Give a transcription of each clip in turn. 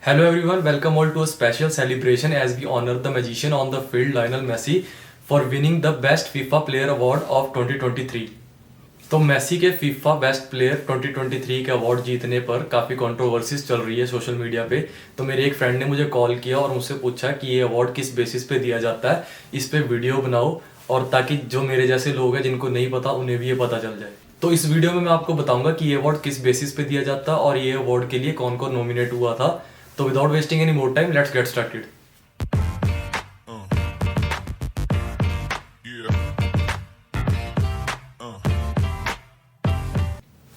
Hello everyone, welcome all to a special celebration as we honor the magician on the field Lionel Messi for winning the Best FIFA Player Award of 2023। तो Messi के FIFA best player 2023 के award जीतने पर काफ़ी controversies चल रही है social media पे। तो मेरे एक फ्रेंड ने मुझे कॉल किया और मुझसे पूछा कि ये अवार्ड किस बेसिस पे दिया जाता है, इस पे वीडियो बनाओ और ताकि जो मेरे जैसे लोग हैं जिनको नहीं पता उन्हें भी ये पता चल जाए। तो इस वीडियो में मैं आपको बताऊंगा कि ये अवार्ड किस बेसिस पे दिया जाता है और ये अवार्ड के लिए कौन कौन नॉमिनेट हुआ था। तो without wasting any more time let's get started.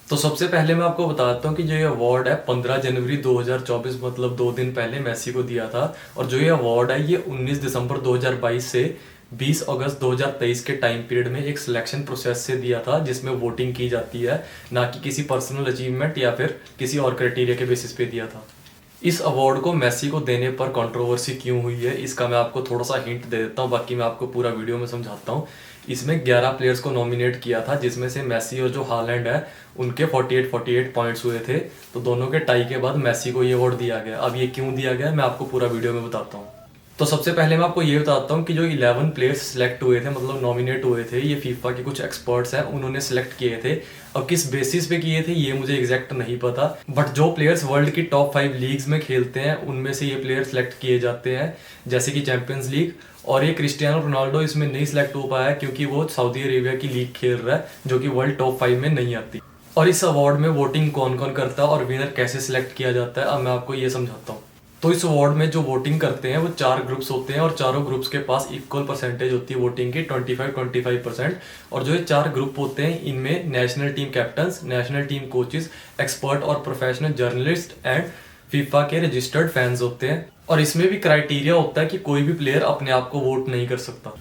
तो सबसे पहले मैं आपको बताता हूँ कि जो ये अवार्ड है 15 जनवरी 2024 मतलब 2 दिन पहले मेसी को दिया था। और जो ये अवार्ड है ये 19 दिसंबर 2022 से 20 अगस्त 2023 के टाइम पीरियड में एक सिलेक्शन प्रोसेस से दिया था, जिसमें वोटिंग की जाती है, ना कि किसी पर्सनल अचीवमेंट या फिर किसी और क्राइटेरिया के बेसिस पे दिया था। इस अवार्ड को मेसी को देने पर कंट्रोवर्सी क्यों हुई है इसका मैं आपको थोड़ा सा हिंट दे देता हूँ, बाकी मैं आपको पूरा वीडियो में समझाता हूँ। इसमें 11 प्लेयर्स को नॉमिनेट किया था, जिसमें से मेसी और जो हालैंड है उनके 48 पॉइंट्स हुए थे। तो दोनों के टाई के बाद मेसी को ये अवार्ड दिया गया। अब ये क्यों दिया गया मैं आपको पूरा वीडियो में बताता हूँ। तो सबसे पहले मैं आपको ये बताता हूँ कि जो 11 प्लेयर्स सिलेक्ट हुए थे मतलब नॉमिनेट हुए थे, ये फीफा के कुछ एक्सपर्ट्स हैं उन्होंने सिलेक्ट किए थे। अब किस बेसिस पे किए थे ये मुझे एग्जैक्ट नहीं पता, बट जो प्लेयर्स वर्ल्ड की टॉप 5 लीग्स में खेलते हैं उनमें से ये प्लेयर सिलेक्ट किए जाते हैं, जैसे कि चैंपियंस लीग। और ये क्रिस्टियानो रोनाल्डो इसमें नहीं सिलेक्ट हो पाया क्योंकि वो सऊदी अरेबिया की लीग खेल रहा है जो कि वर्ल्ड टॉप 5 में नहीं आती। और इस अवार्ड में वोटिंग कौन कौन करता है और विनर कैसे सिलेक्ट किया जाता है अब मैं आपको ये समझाता हूँ। तो इस अवार्ड में जो वोटिंग करते हैं वो 4 ग्रुप्स होते हैं और चारों ग्रुप्स के पास इक्वल परसेंटेज होती है वोटिंग की 25-25%। और जो ये 4 ग्रुप होते हैं इनमें national team captains, national team coaches, expert और प्रोफेशनल जर्नलिस्ट एंड फीफा के रजिस्टर्ड फैंस होते हैं। और इसमें भी क्राइटेरिया होता है कि कोई भी प्लेयर अपने आप को वोट नहीं कर सकता।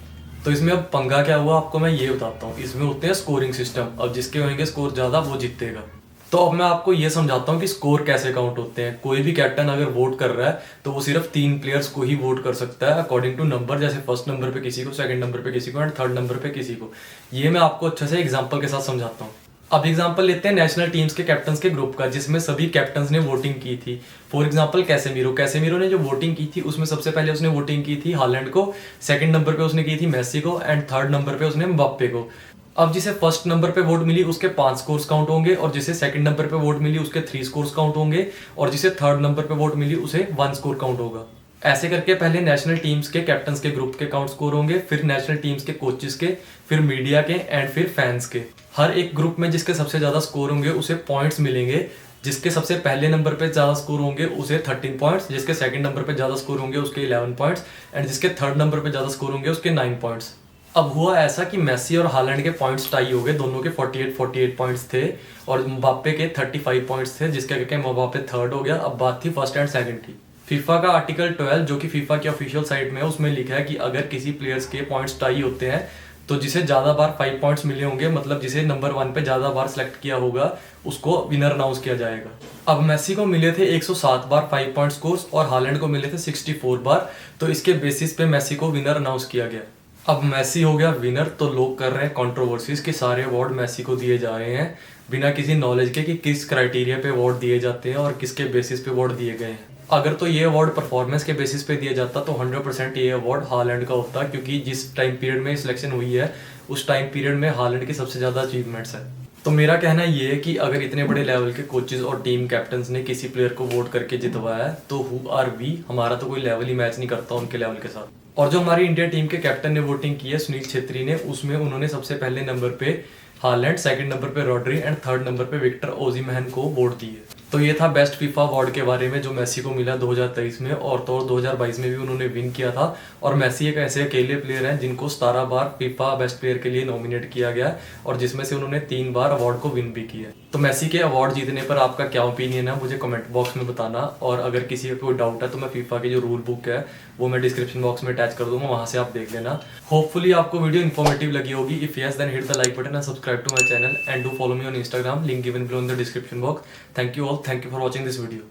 तो इसमें अब पंगा क्या हुआ आपको मैं ये बताता हूँ। इसमें होते हैं स्कोरिंग सिस्टम, अब जिसके होंगे स्कोर ज़्यादा वो जीतेगा। तो अब मैं आपको ये समझाता हूँ कि स्कोर कैसे काउंट होते हैं। कोई भी कैप्टन अगर वोट कर रहा है तो वो सिर्फ 3 प्लेयर्स को ही वोट कर सकता है अकॉर्डिंग टू नंबर, जैसे फर्स्ट नंबर पे किसी को, सेकंड नंबर पे किसी को एंड थर्ड नंबर पे किसी को। ये मैं आपको अच्छे से एग्जांपल के साथ समझाता हूँ। अब एग्जांपल लेते हैं नेशनल टीम्स के कैप्टन्स के ग्रुप का, जिसमें सभी कैप्टन्स ने वोटिंग की थी। फॉर एग्जांपल कैसेमीरो ने जो वोटिंग की थी उसमें सबसे पहले उसने वोटिंग की थी हालैंड को, सेकंड नंबर पे उसने की थी मेसी को एंड थर्ड नंबर पे उसने एम्बाप्पे को। अब जिसे फर्स्ट नंबर पे वोट मिली उसके 5 स्कोर्स काउंट होंगे और जिसे सेकंड नंबर पे वोट मिली उसके 3 स्कोर्स काउंट होंगे और जिसे थर्ड नंबर पे वोट मिली उसे 1 स्कोर काउंट होगा। ऐसे करके पहले नेशनल टीम्स के कैप्टन्स के ग्रुप के काउंट स्कोर होंगे, फिर नेशनल टीम्स के कोचेस के, फिर मीडिया के एंड फिर फैंस के। हर एक ग्रुप में जिसके सबसे ज्यादा स्कोर होंगे उसे पॉइंट्स मिलेंगे। जिसके सबसे पहले नंबर पे ज्यादा स्कोर होंगे उसे 13 पॉइंट्स, जिसके सेकंड नंबर पे ज्यादा स्कोर होंगे उसके 11 पॉइंट्स एंड जिसके थर्ड नंबर पे ज्यादा स्कोर होंगे उसके 9 पॉइंट्स। अब हुआ ऐसा कि मेसी और हालैंड के पॉइंट्स टाई हो गए, दोनों के 48 पॉइंट्स थे और म्बाप्पे के 35 पॉइंट्स थे, जिसके करके म्बाप्पे थर्ड हो गया। अब बात थी फर्स्ट एंड सेकंड की। फीफा का आर्टिकल 12 जो कि फीफा की ऑफिशियल साइट में है उसमें लिखा है कि अगर किसी प्लेयर्स के पॉइंट्स टाई होते हैं तो जिसे ज्यादा बार 5 पॉइंट्स मिले होंगे, मतलब जिसे नंबर 1 पे ज्यादा बार सिलेक्ट किया होगा, उसको विनर अनाउंस किया जाएगा। अब मेसी को मिले थे 107 बार 5 पॉइंट स्कोर्स और हालैंड को मिले थे 64 बार। तो इसके बेसिस पे मेसी को विनर अनाउंस किया गया। अब मेसी हो गया विनर, तो लोग कर रहे हैं कंट्रोवर्सीज कि सारे अवार्ड मेसी को दिए जा रहे हैं बिना किसी नॉलेज के कि किस क्राइटेरिया पे अवार्ड दिए जाते हैं और किसके बेसिस पे अवार्ड दिए गए हैं। अगर तो ये अवार्ड परफॉर्मेंस के बेसिस पे दिया जाता तो 100% ये अवार्ड हालैंड का होता, क्योंकि जिस टाइम पीरियड में सिलेक्शन हुई है उस टाइम पीरियड में हालैंड की सबसे ज़्यादा अचीवमेंट्स है। तो मेरा कहना ये है कि अगर इतने बड़े लेवल के कोचेज और टीम कैप्टन्स ने किसी प्लेयर को वोट करके जितवाया है तो हु आर वी, हमारा तो कोई लेवल ही मैच नहीं करता उनके लेवल के साथ। और जो हमारी इंडिया टीम के कैप्टन ने वोटिंग की है सुनील छेत्री ने, उसमें उन्होंने सबसे पहले नंबर पे हालैंड, सेकंड नंबर पे रॉड्री एंड थर्ड नंबर पे विक्टर ओसिमहेन को वोट दिए। तो ये था बेस्ट फीफा अवार्ड के बारे में जो मेसी को मिला 2023 में, और तो 2022 में भी उन्होंने विन किया था। और मेसी एक ऐसे अकेले प्लेयर हैं जिनको 17 बार फीफा बेस्ट प्लेयर के लिए नॉमिनेट किया गया और जिसमें से उन्होंने 3 बार अवार्ड को विन भी किया। तो मेसी के अवार्ड जीतने पर आपका क्या ओपिनियन है मुझे कमेंट बॉक्स में बताना। और अगर किसी का कोई डाउट है तो मैं फीफा की जो रूल बुक है वो मैं डिस्क्रिप्शन बॉक्स में अटैच कर दूंगा, वहां से आप देख लेना। होपफुली आपको वीडियो इन्फॉर्मेटिव लगी होगी। If yes then hit the like button and subscribe to my channel and do follow me on Instagram, link given below in the description box. Thank you all, thank you for watching this video.